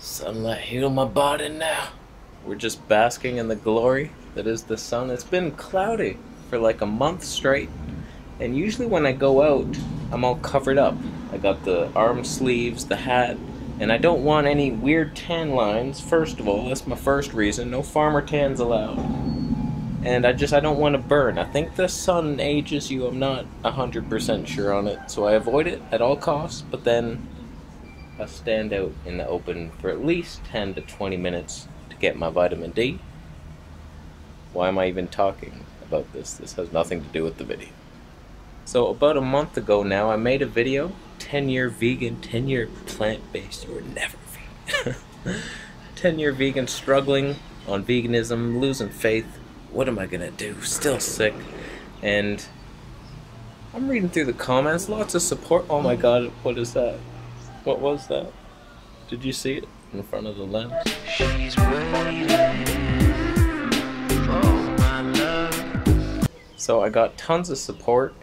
Sunlight heal my body now. We're just basking in the glory that is the sun. It's been cloudy for like a month straight, and usually when I go out, I'm all covered up. I got the arm sleeves, the hat, and I don't want any weird tan lines. First of all, that's my first reason. No farmer tans allowed. And I don't want to burn. I think the sun ages you. I'm not 100% sure on it, so I avoid it at all costs, but then I stand out in the open for at least 10 to 20 minutes to get my vitamin D. Why am I even talking about this? This has nothing to do with the video. So about a month ago now, I made a video, 10-year vegan, 10-year plant-based, you were never vegan. 10-year vegan, struggling on veganism, losing faith. What am I gonna do? Still sick. And I'm reading through the comments, lots of support. Oh my god, what is that? What was that? Did you see it in front of the lens? She's waiting for my love. So I got tons of support,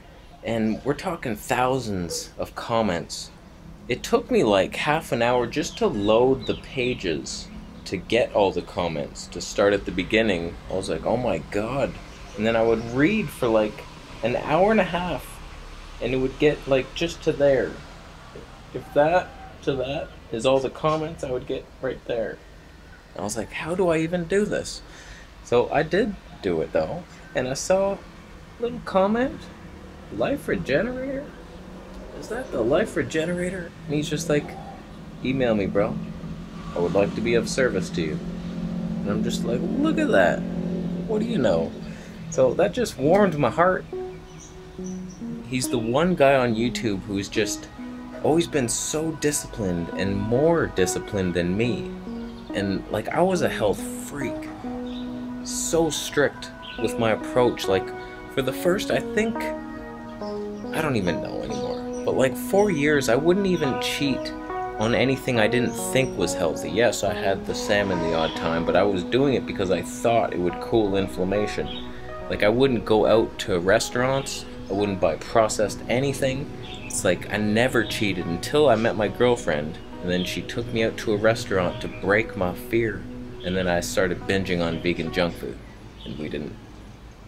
and we're talking thousands of comments. It took me like half an hour just to load the pages to get all the comments, to start at the beginning. I was like, oh my god. And then I would read for like an hour and a half, and it would get like just to there. If that to that is all the comments, I would get right there. And I was like, how do I even do this? So I did do it though, and I saw a little comment, Liferegenerator? Is that the Liferegenerator? And he's just like, email me, bro. I would like to be of service to you. And I'm just like, look at that. What do you know? So that just warmed my heart. He's the one guy on YouTube who's just always been so disciplined and more disciplined than me. And like, I was a health freak. So strict with my approach. Like, for the first, I think, I don't even know anymore, but like 4 years, I wouldn't even cheat on anything I didn't think was healthy. Yes, I had the salmon the odd time, but I was doing it because I thought it would cool inflammation. Like, I wouldn't go out to restaurants, I wouldn't buy processed anything. It's like, I never cheated until I met my girlfriend, and then she took me out to a restaurant to break my fear, and then I started binging on vegan junk food, and it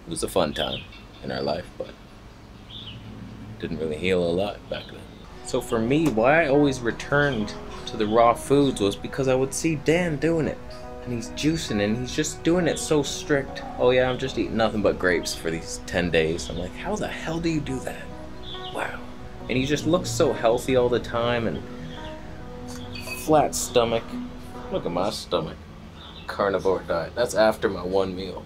was a fun time in our life, but didn't really heal a lot back then. So for me, why I always returned to the raw foods was because I would see Dan doing it, and he's juicing, and he's just doing it so strict. Oh yeah, I'm just eating nothing but grapes for these 10 days. I'm like, how the hell do you do that? Wow. And he just looks so healthy all the time, and flat stomach. Look at my stomach. Carnivore diet. That's after my one meal.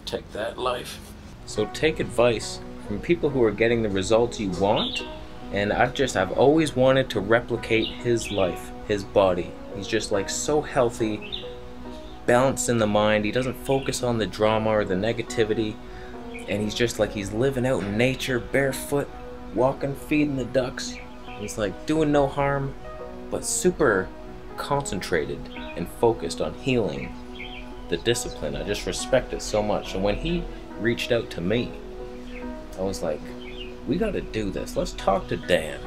Take that, life. So take advice from people who are getting the results you want. And I've always wanted to replicate his life, his body. He's just like so healthy, balanced in the mind. He doesn't focus on the drama or the negativity. And he's just like, he's living out in nature, barefoot, walking, feeding the ducks. He's like doing no harm, but super concentrated and focused on healing. The discipline, I just respect it so much. And when he reached out to me, I was like, we gotta do this. Let's talk to Dan.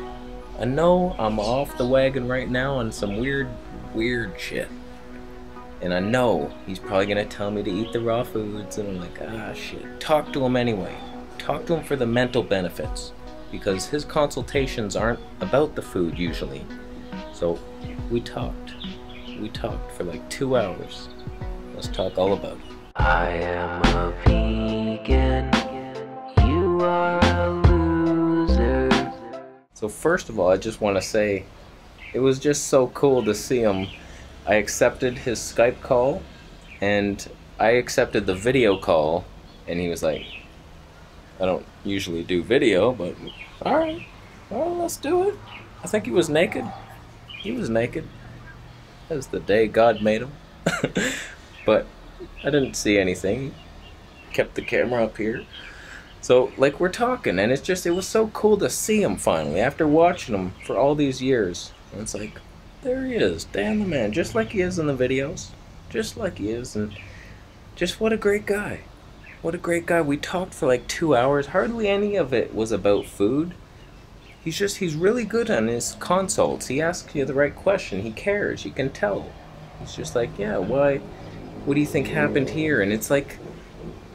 I know I'm off the wagon right now on some weird shit. And I know he's probably gonna tell me to eat the raw foods, and I'm like, ah shit. Talk to him anyway. Talk to him for the mental benefits, because his consultations aren't about the food usually. So we talked. We talked for like 2 hours. Let's talk all about it. I am a vegan. You are a loser. So first of all, I just want to say, it was just so cool to see him. I accepted his Skype call, and I accepted the video call, and he was like, I don't usually do video, but alright, well, let's do it. I think he was naked. He was naked. That was the day God made him. But I didn't see anything. Kept the camera up here. So, like, we're talking, and it's just, it was so cool to see him finally, after watching him for all these years. And it's like, there he is, Dan the man, just like he is in the videos. Just like he is, and just what a great guy. What a great guy. We talked for like 2 hours. Hardly any of it was about food. He's really good on his consults. He asks you the right question. He cares. You can tell. It's just like, yeah, why? What do you think happened here? And it's like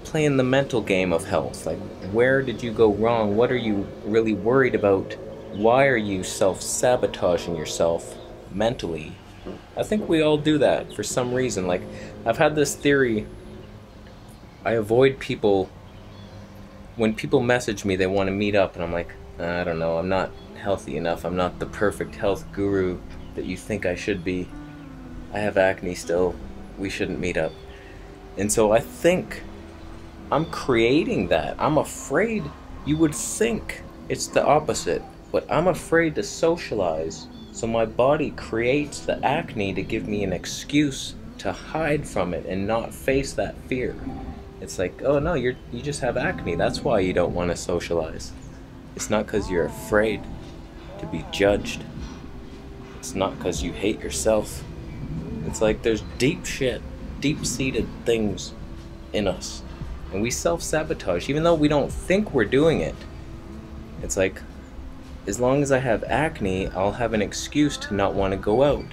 playing the mental game of health. Like, where did you go wrong? What are you really worried about? Why are you self-sabotaging yourself mentally? I think we all do that for some reason. Like, I've had this theory. I avoid people. When people message me, they want to meet up, and I'm like, I don't know, I'm not healthy enough. I'm not the perfect health guru that you think I should be. I have acne still. We shouldn't meet up. And so I think I'm creating that. I'm afraid. You would think it's the opposite, but I'm afraid to socialize. So my body creates the acne to give me an excuse to hide from it and not face that fear. It's like, oh no, you just have acne. That's why you don't want to socialize. It's not because you're afraid to be judged. It's not because you hate yourself. It's like there's deep shit, deep-seated things in us. And we self-sabotage, even though we don't think we're doing it. It's like, as long as I have acne, I'll have an excuse to not want to go out.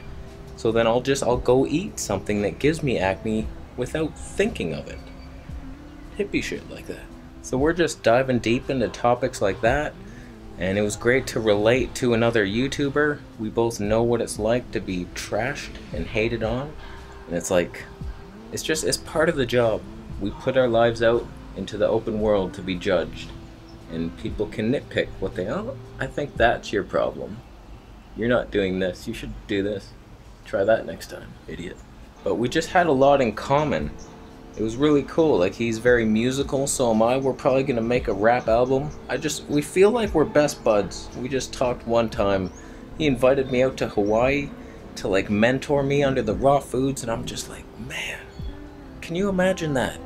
So then I'll go eat something that gives me acne without thinking of it. Hippie shit like that. So we're just diving deep into topics like that, and it was great to relate to another YouTuber. We both know what it's like to be trashed and hated on, and it's like, it's part of the job. We put our lives out into the open world to be judged, and people can nitpick what they, oh, I think that's your problem. You're not doing this, you should do this. Try that next time, idiot. But we just had a lot in common. It was really cool. Like, he's very musical, so am I. We're probably gonna make a rap album. We feel like we're best buds. We just talked one time. He invited me out to Hawaii to like mentor me under the raw foods, and I'm just like, man, can you imagine that?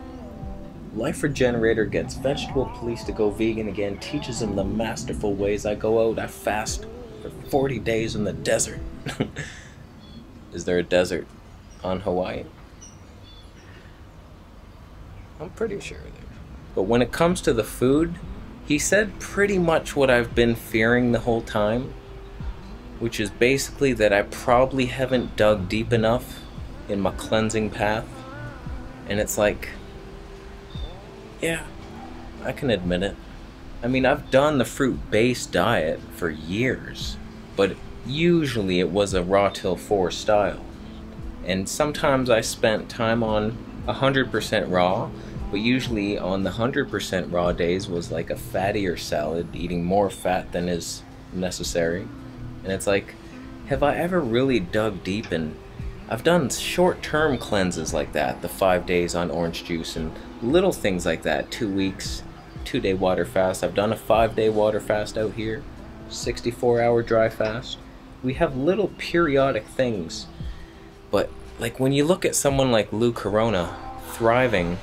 Liferegenerator gets vegetable police to go vegan again, teaches them the masterful ways. I go out, I fast for 40 days in the desert. Is there a desert on Hawaii? I'm pretty sure there. But when it comes to the food, he said pretty much what I've been fearing the whole time, which is basically that I probably haven't dug deep enough in my cleansing path. And it's like, yeah, I can admit it. I mean, I've done the fruit-based diet for years, but usually it was a raw till 4 style. And sometimes I spent time on 100% raw, but usually on the 100% raw days was like a fattier salad, eating more fat than is necessary. And it's like, have I ever really dug deep in? I've done short-term cleanses like that, the 5 days on orange juice and little things like that, 2 weeks, 2-day water fast. I've done a 5-day water fast out here, 64-hour dry fast. We have little periodic things, but like when you look at someone like Lou Corona thriving,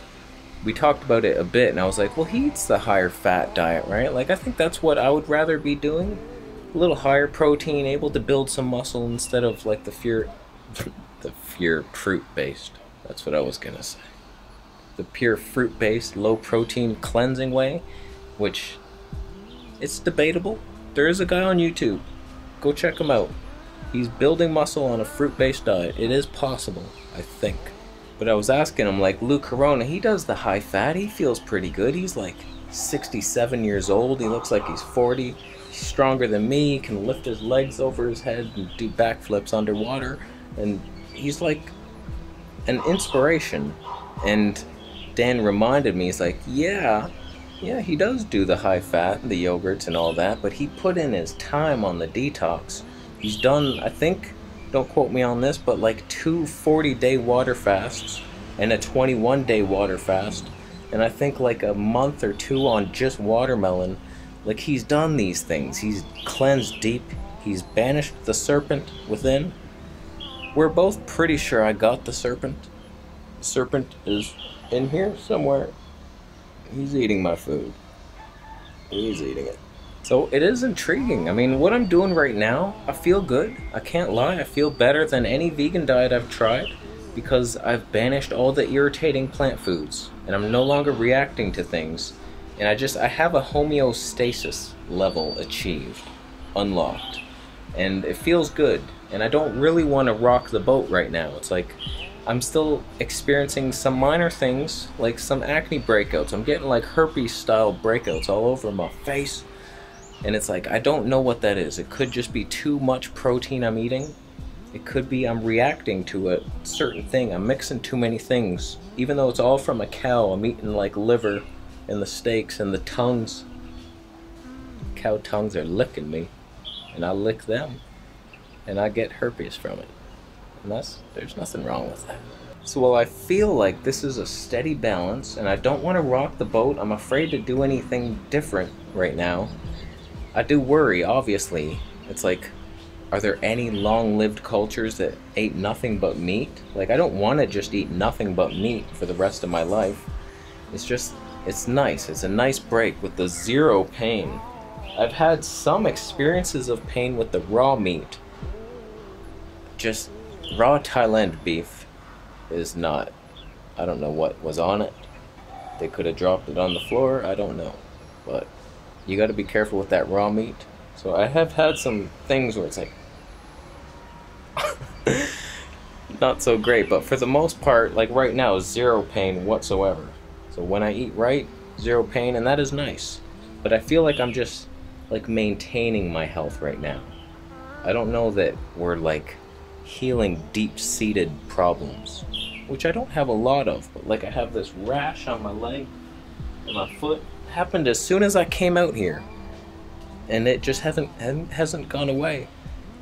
we talked about it a bit, and I was like, well, he eats the higher fat diet, right? Like, I think that's what I would rather be doing. A little higher protein, able to build some muscle instead of like the pure fruit-based. That's what I was gonna say. The pure fruit-based, low-protein cleansing way, which it's debatable. There is a guy on YouTube. Go check him out. He's building muscle on a fruit-based diet. It is possible, I think. But I was asking him, like, Lou Corona, he does the high fat. He feels pretty good. He's like 67 years old. He looks like he's 40. He's stronger than me. He can lift his legs over his head and do backflips underwater. And he's like an inspiration. And Dan reminded me, he's like, yeah, he does do the high fat, the yogurts and all that, but he put in his time on the detox. He's done, I think, don't quote me on this, but like 2 40-day water fasts and a 21-day water fast, and I think like a month or 2 on just watermelon. Like, he's done these things. He's cleansed deep. He's banished the serpent within. We're both pretty sure I got the serpent. The serpent is in here somewhere. He's eating my food. He's eating it. So it is intriguing. I mean, what I'm doing right now, I feel good. I can't lie. I feel better than any vegan diet I've tried because I've banished all the irritating plant foods and I'm no longer reacting to things. And I have a homeostasis level achieved, unlocked. And it feels good. and I don't really want to rock the boat right now. It's like I'm still experiencing some minor things, like some acne breakouts. I'm getting like herpes style breakouts all over my face, and it's like I don't know what that is. It could just be too much protein I'm eating. It could be I'm reacting to a certain thing. I'm mixing too many things. Even though it's all from a cow, I'm eating like liver and the steaks and the tongues. Cow tongues are licking me, and I lick them, and I get herpes from it. And there's nothing wrong with that. So while I feel like this is a steady balance, and I don't want to rock the boat, I'm afraid to do anything different right now. I do worry, obviously. It's like, are there any long-lived cultures that ate nothing but meat? Like, I don't want to just eat nothing but meat for the rest of my life. It's nice. It's a nice break with the zero pain. I've had some experiences of pain with the raw meat. Just raw Thailand beef is not, I don't know what was on it. They could have dropped it on the floor, I don't know. But you got to be careful with that raw meat. So I have had some things where it's like not so great, but for the most part, like right now, zero pain whatsoever. So when I eat right, zero pain, and that is nice. But I feel like I'm just like maintaining my health right now. I don't know that we're like healing deep-seated problems, which I don't have a lot of, but like I have this rash on my leg and my foot. It happened as soon as I came out here, and it just hasn't gone away.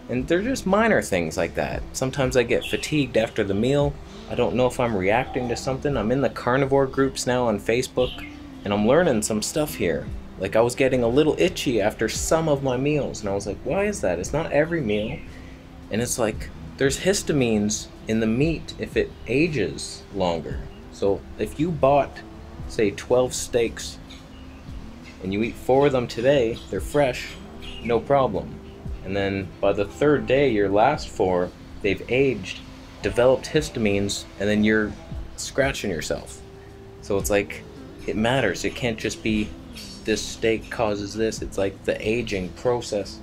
And they're just minor things like that. Sometimes I get fatigued after the meal. I don't know if I'm reacting to something. I'm in the carnivore groups now on Facebook, and I'm learning some stuff here. Like I was getting a little itchy after some of my meals, and I was like, why is that? It's not every meal. And it's like, there's histamines in the meat if it ages longer. So if you bought, say, 12 steaks, and you eat 4 of them today, they're fresh, no problem. And then by the 3rd day, your last 4, they've aged, developed histamines, and then you're scratching yourself. So it's like, it matters. It can't just be this steak causes this. It's like the aging process.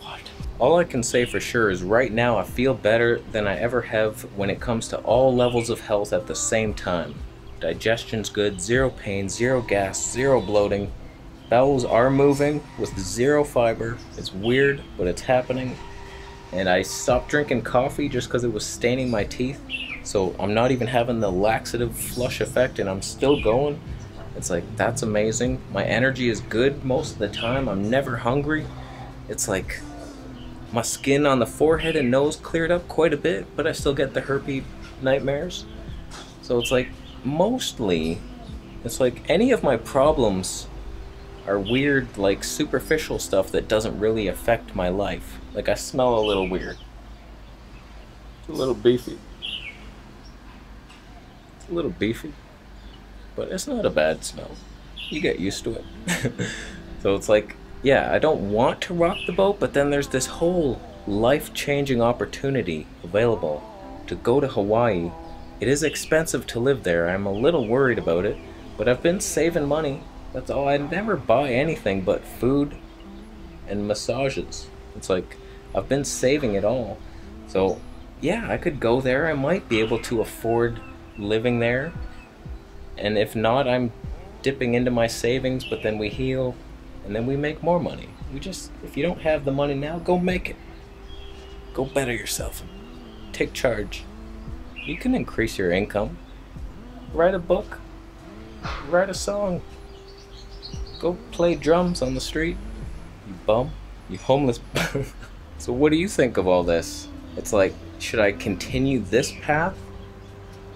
What? All I can say for sure is right now I feel better than I ever have when it comes to all levels of health at the same time. Digestion's good, zero pain, zero gas, zero bloating. Bowels are moving with zero fiber. It's weird, but it's happening. And I stopped drinking coffee just because it was staining my teeth. So I'm not even having the laxative flush effect, and I'm still going. It's like, that's amazing. My energy is good most of the time. I'm never hungry. It's like my skin on the forehead and nose cleared up quite a bit, but I still get the herpes nightmares. So it's like, mostly, it's like any of my problems are weird, like superficial stuff that doesn't really affect my life. Like I smell a little weird. It's a little beefy. It's a little beefy. But it's not a bad smell. You get used to it. So it's like, yeah, I don't want to rock the boat, but then there's this whole life-changing opportunity available to go to Hawaii. It is expensive to live there. I'm a little worried about it, but I've been saving money. That's all. I never buy anything but food and massages. It's like, I've been saving it all. So, yeah, I could go there. I might be able to afford living there. And if not, I'm dipping into my savings, but then we heal, and then we make more money. If you don't have the money now, go make it. Go better yourself. Take charge. You can increase your income. Write a book. Write a song. Go play drums on the street. You bum. You homeless. So what do you think of all this? It's like, should I continue this path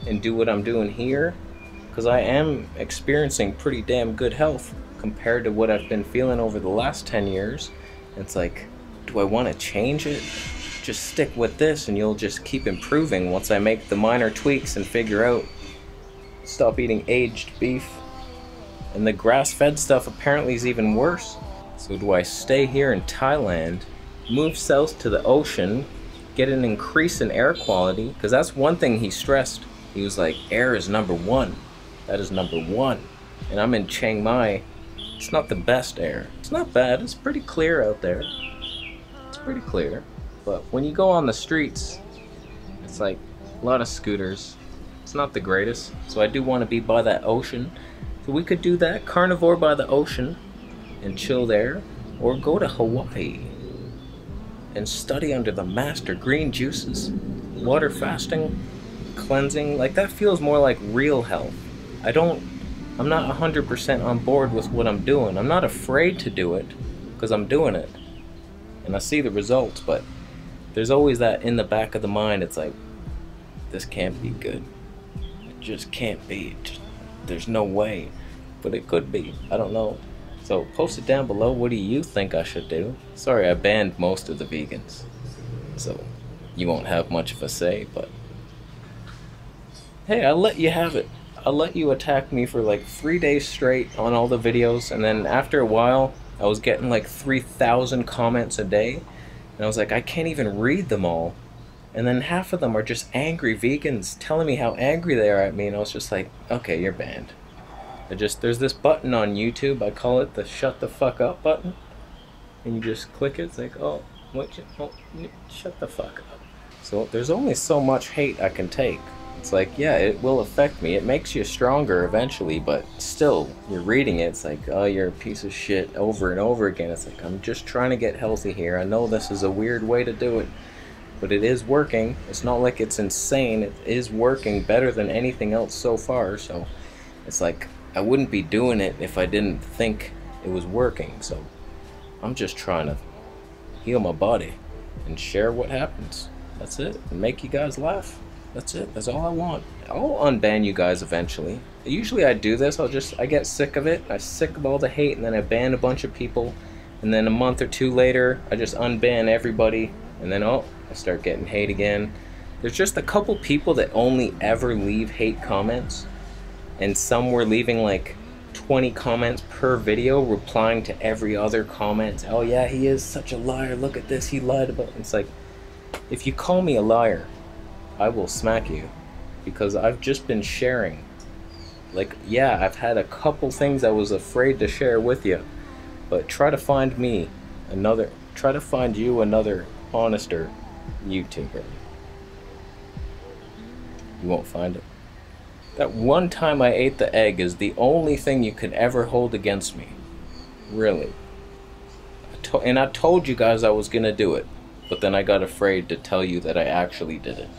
and do what I'm doing here? Because I am experiencing pretty damn good health compared to what I've been feeling over the last 10 years. It's like, do I want to change it? Just stick with this and you'll just keep improving once I make the minor tweaks and figure out, stop eating aged beef. And the grass-fed stuff apparently is even worse. So do I stay here in Thailand, move south to the ocean, get an increase in air quality? Because that's one thing he stressed. He was like, air is #1. That is #1. And I'm in Chiang Mai. It's not the best air. It's not bad. It's pretty clear out there. It's pretty clear. But when you go on the streets, it's like a lot of scooters. It's not the greatest. So I do want to be by that ocean. So we could do that, carnivore by the ocean and chill there, or go to Hawaii and study under the master green juices, water fasting, cleansing. Like, that feels more like real health. I'm not 100% on board with what I'm doing. I'm not afraid to do it because I'm doing it and I see the results, but there's always that in the back of the mind. It's like, this can't be good. It just can't be. There's no way, but it could be. I don't know. So post it down below. What do you think I should do? Sorry, I banned most of the vegans, so you won't have much of a say, but hey, I'll let you have it. I'll let you attack me for like 3 days straight on all the videos, and then after a while I was getting like 3,000 comments a day, and I was like, I can't even read them all. And then half of them are just angry vegans telling me how angry they are at me, and I was just like, okay, you're banned. There's this button on YouTube, I call it the shut the fuck up button, and you just click it. It's like, oh, shut the fuck up. So there's only so much hate I can take. It's like, yeah, it will affect me. It makes you stronger eventually, but still, you're reading it, it's like, oh, you're a piece of shit over and over again. It's like, I'm just trying to get healthy here. I know this is a weird way to do it, but it is working. It's not like it's insane. It is working better than anything else so far. So it's like, I wouldn't be doing it if I didn't think it was working. So I'm just trying to heal my body and share what happens. That's it. And make you guys laugh. That's it. That's all I want. I'll unban you guys eventually. Usually I do this. I get sick of it. I'm sick of all the hate, and then I ban a bunch of people, and then a month or two later I just unban everybody, and then I start getting hate again. There's just a couple people that only ever leave hate comments, and some were leaving like 20 comments per video, replying to every other comment. Oh yeah, he is such a liar, look at this, he lied about it. It's like, if you call me a liar, I will smack you, because I've just been sharing. Like, yeah, I've had a couple things I was afraid to share with you, but try to find you another honester YouTuber. You won't find it. That one time I ate the egg is the only thing you could ever hold against me. Really. And I told you guys I was gonna do it, but then I got afraid to tell you that I actually did it.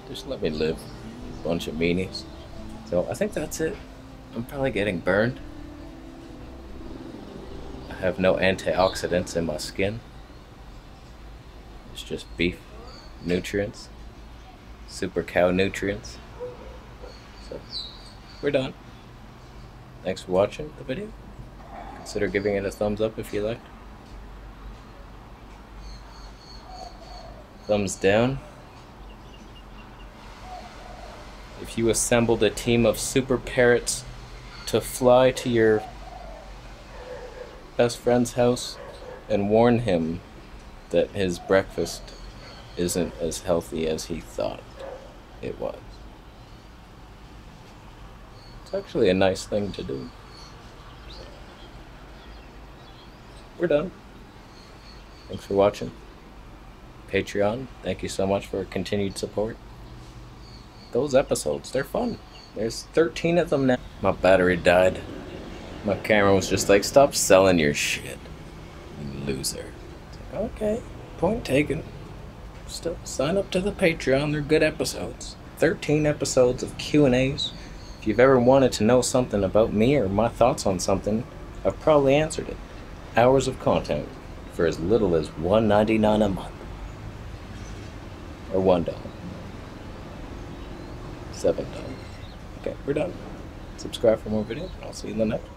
Just let me live, bunch of meanies. So I think that's it. I'm probably getting burned. I have no antioxidants in my skin. It's just beef nutrients, super cow nutrients. So we're done. Thanks for watching the video. Consider giving it a thumbs up if you liked. Thumbs down if you assembled a team of super parrots to fly to your best friend's house and warn him that his breakfast isn't as healthy as he thought it was. It's actually a nice thing to do. We're done. Thanks for watching. Patreon, thank you so much for continued support. Those episodes, they're fun. There's 13 of them now. My battery died. My camera was just like, stop selling your shit, you loser. Like, okay, point taken. Still, sign up to the Patreon, they're good episodes. 13 episodes of Q&As. If you've ever wanted to know something about me or my thoughts on something, I've probably answered it. Hours of content for as little as $1.99 a month. Or $1. $7. Okay, we're done. Subscribe for more videos, and I'll see you in the next one.